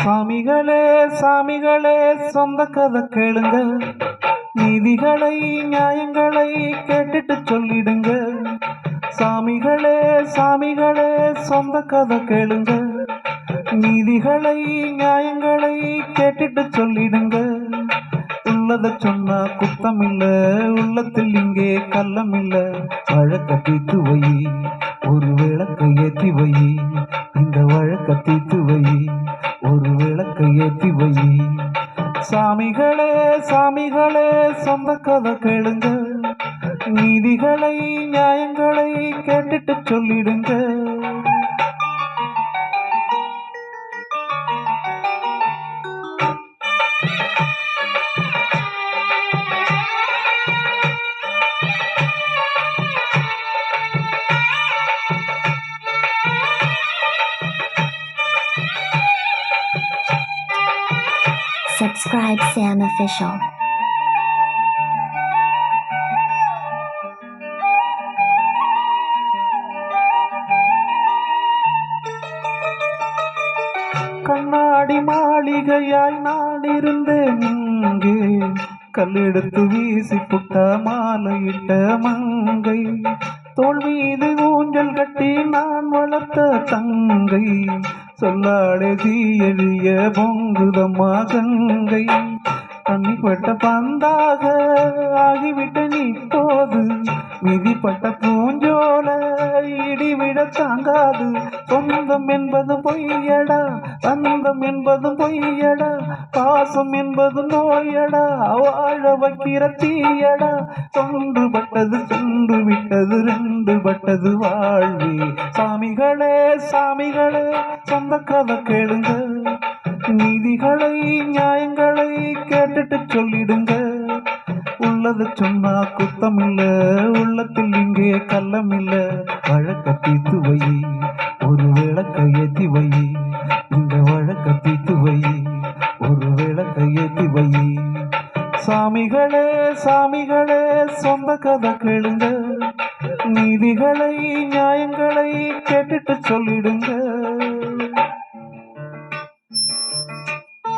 சாமிகளே சாமிகளே சொந்த கதை கேளுங்க, நீதிகளை நியாயங்களை கேட்டுட்டு சொல்லிடுங்க. சாமிகளே சாமிகளே சொந்த கதை கேளுங்க, நீதிகளை நியாயங்களை கேட்டுட்டு சொல்லிடுங்க. உள்ளத சொன்னா குத்தம் இல்ல, உள்ளத்தில் இங்கே கள்ளம் இல்ல. வழக்க தீத்து வை, ஒரு விளக்கை ஏத்தி வை. இந்த வழக்க தீத்து வை, ஒரு விளக்கை ஏத்தி வை. சாமிகளே சாமிகளே சொந்த கதை கேளுங்க, நீதிகளை நியாயங்களை கேட்டுட்டு சொல்லிடுங்க. Subscribe Sam Official. கண்ணாடி மாளிகையாய் நான் இருந்தேன் இங்கே, கல்லெடுத்து வீசி புட்ட மாலையிட்ட மங்கை. தோல் மீது ஊஞ்சல் கட்டி நான் வளர்த்த தங்கை, சொல்லாடே தீயழிய பொங்குதம்மா கங்கை. தண்ணிப்பட்ட பந்தாக ஆகிவிட்ட நீ போது, மிதிப்பட்ட பூஞ்சோல இடிவிட தாங்காது. சொந்தம் என்பது பொய்யடா, பந்தம் என்பது பொய்யடா, பாசம் என்பது நோயடா, வாழ வைக்கிற தீயடா. தொன்றுபட்டது சென்று விட்டது, ரெண்டு பட்டது வாழ்வே. சாமிகளே சாமிகளே சொந்த கதை கேளுங்க, நீதிகளை நியாயங்களை கேட்டுட்டு சொல்லிடுங்க. உள்ளது சொன்னா குத்தம் இல்ல, உள்ளத்தில் இங்கே கள்ளம் இல்ல. வழக்க தீத்து வை, ஒரு விளக்கை ஏத்தி வை. இந்த வழக்க தீத்து வை, ஒரு விளக்கை ஏத்தி வை. சாமிகளே சாமிகளே சொந்த கதை கேளுங்க, நீதிகளை நியாயங்களை கேட்டுட்டு சொல்லிடுங்க.